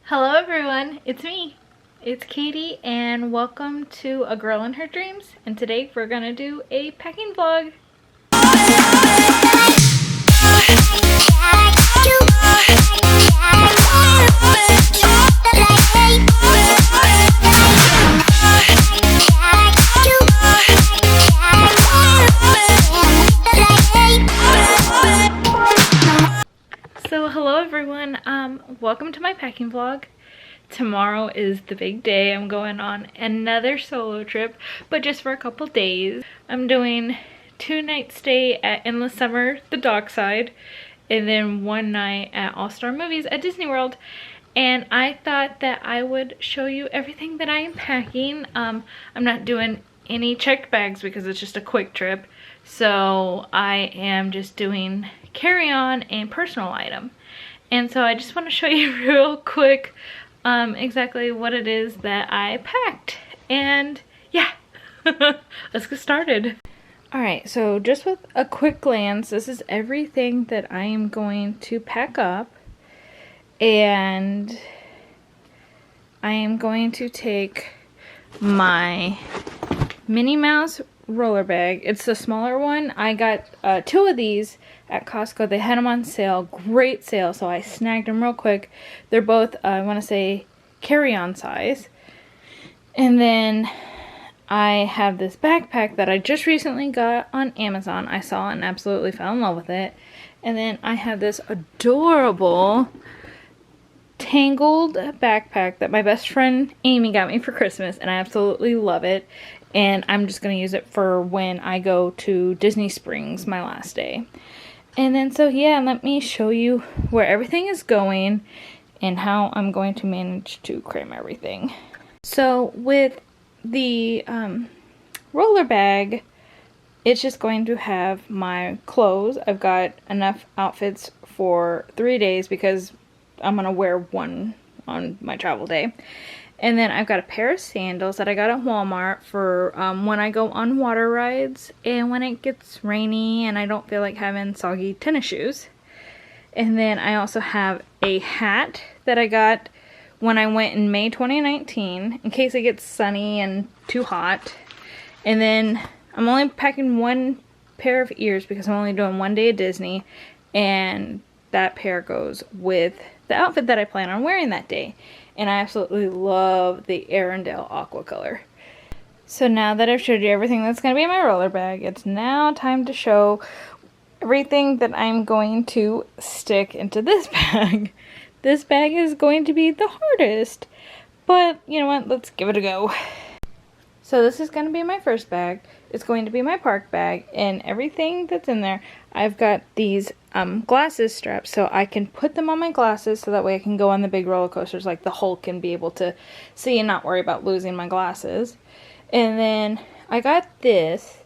Hello everyone, it's me. It's Katie and welcome to A Girl in Her Dreams, and today we're gonna do a packing vlog. So hello everyone, welcome to my packing vlog. Tomorrow is the big day. I'm going on another solo trip, but just for a couple days. I'm doing 2-night stay at Endless Summer, the Dockside, and then 1 night at All Star Movies at Disney World. And I thought that I would show you everything that I am packing. I'm not doing any checked bags because it's just a quick trip. So I am just doing carry-on and personal item. And so I just want to show you real quick exactly what it is that I packed. And yeah, let's get started. Alright, so just with a quick glance, this is everything that I am going to pack up. And I am going to take my Minnie Mouse roller bag. It's the smaller one. I got 2 of these at Costco. They had them on sale. Great sale, so I snagged them real quick. They're both, I want to say, carry-on size. And then I have this backpack that I just recently got on Amazon. I saw and absolutely fell in love with it. And then I have this adorable Tangled backpack that my best friend Amy got me for Christmas, and I absolutely love it. And I'm just going to use it for when I go to Disney Springs, my last day. And then, so yeah, let me show you where everything is going and how I'm going to manage to cram everything. So with the roller bag, it's just going to have my clothes. I've got enough outfits for 3 days because I'm going to wear one on my travel day. And then I've got a pair of sandals that I got at Walmart for when I go on water rides and when it gets rainy and I don't feel like having soggy tennis shoes. And then I also have a hat that I got when I went in May 2019 in case it gets sunny and too hot. And then I'm only packing 1 pair of ears because I'm only doing 1 day at Disney, and that pair goes with the outfit that I plan on wearing that day. And I absolutely love the Arendelle aqua color. So now that I've showed you everything that's going to be in my roller bag, it's now time to show everything that I'm going to stick into this bag. This bag is going to be the hardest, but you know what, let's give it a go. So this is going to be my first bag. It's going to be my park bag, and everything that's in there, I've got these glasses straps so I can put them on my glasses so that way I can go on the big roller coasters like the Hulk and be able to see and not worry about losing my glasses. And then I got this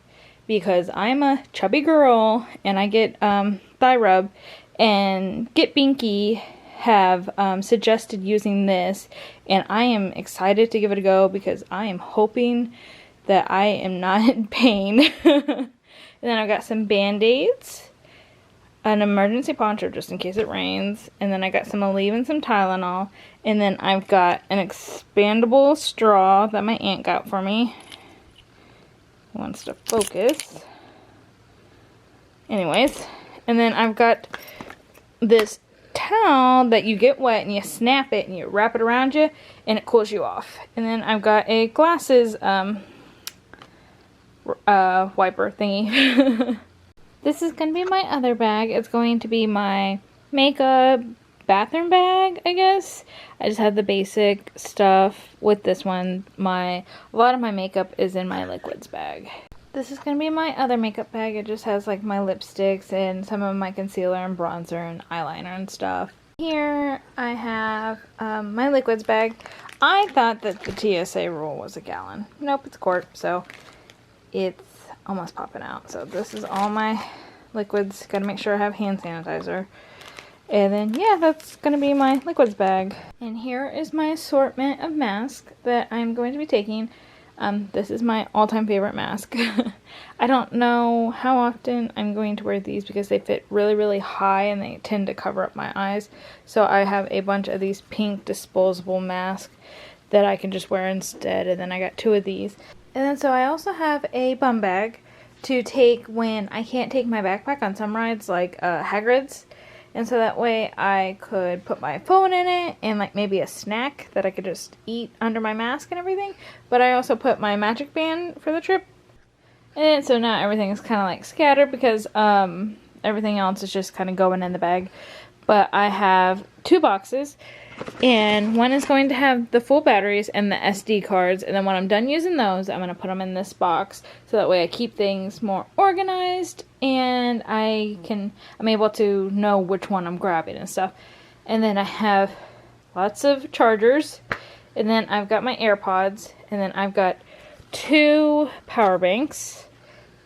because I'm a chubby girl and I get thigh rub, and Get Binky have suggested using this, and I am excited to give it a go because I am hoping that I am not in pain. And then I've got some Band-Aids, an emergency poncho just in case it rains, and then I got some Aleve and some Tylenol, and then I've got an expandable straw that my aunt got for me. Wants to focus. Anyways, and then I've got this towel that you get wet and you snap it and you wrap it around you and it cools you off. And then I've got a glasses wiper thingy. This is going to be my other bag. It's going to be my makeup bathroom bag, I guess. I just have the basic stuff with this one. A lot of my makeup is in my liquids bag. This is going to be my other makeup bag. It just has like my lipsticks and some of my concealer and bronzer and eyeliner and stuff. Here I have my liquids bag. I thought that the TSA rule was a gallon. Nope, it's a quart, so it's almost popping out. So this is all my liquids. Gotta make sure I have hand sanitizer. And then, yeah, that's gonna be my liquids bag. And here is my assortment of masks that I'm going to be taking. This is my all-time favorite mask. I don't know how often I'm going to wear these because they fit really, really high and they tend to cover up my eyes. So I have a bunch of these pink disposable masks that I can just wear instead. And then I got 2 of these. And then so I also have a bum bag to take when I can't take my backpack on some rides like Hagrid's. And so that way I could put my phone in it and like maybe a snack that I could just eat under my mask and everything. But I also put my magic band for the trip. And so now everything is kind of like scattered because everything else is just kind of going in the bag. But I have 2 boxes. And one is going to have the full batteries and the SD cards. And then when I'm done using those, I'm going to put them in this box. So that way I keep things more organized. And I'm able to know which one I'm grabbing and stuff. And then I have lots of chargers. And then I've got my AirPods. And then I've got 2 power banks.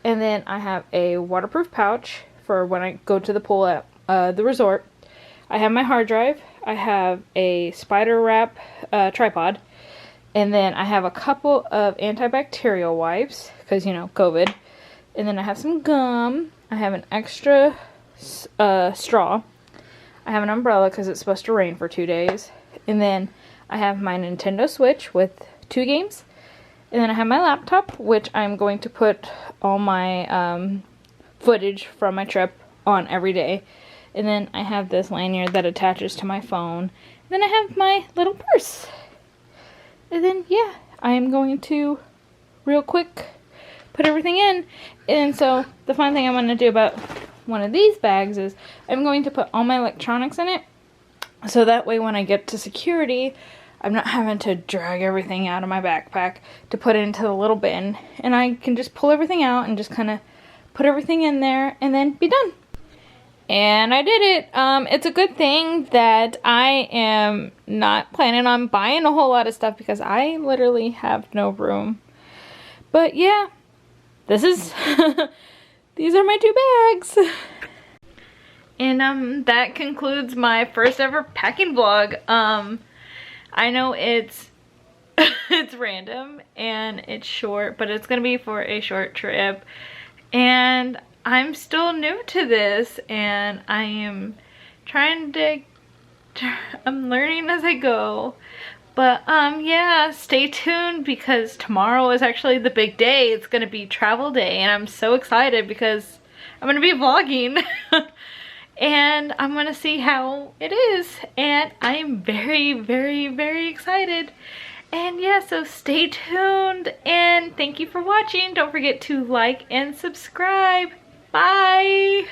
And then I have a waterproof pouch for when I go to the pool at the resort. I have my hard drive. I have a spider wrap tripod. And then I have a couple of antibacterial wipes because, you know, COVID. And then I have some gum. I have an extra straw. I have an umbrella because it's supposed to rain for 2 days. And then I have my Nintendo Switch with 2 games. And then I have my laptop, which I'm going to put all my footage from my trip on every day. And then I have this lanyard that attaches to my phone. And then I have my little purse. And then, yeah, I am going to, real quick, put everything in. And so, the fun thing I'm going to do about one of these bags is I'm going to put all my electronics in it. So that way when I get to security, I'm not having to drag everything out of my backpack to put it into the little bin. And I can just pull everything out and just kind of put everything in there and then be done. And I did it. It's a good thing that I am not planning on buying a whole lot of stuff because I literally have no room. But yeah, this is, these are my 2 bags. And that concludes my first ever packing vlog. I know it's it's random and it's short, but it's gonna be for a short trip. And I'm still new to this and I am I'm learning as I go. But yeah, stay tuned because tomorrow is actually the big day. It's gonna be travel day and I'm so excited because I'm gonna be vlogging. And I'm gonna see how it is. And I am very, very, very excited. And yeah, so stay tuned and thank you for watching. Don't forget to like and subscribe. Bye!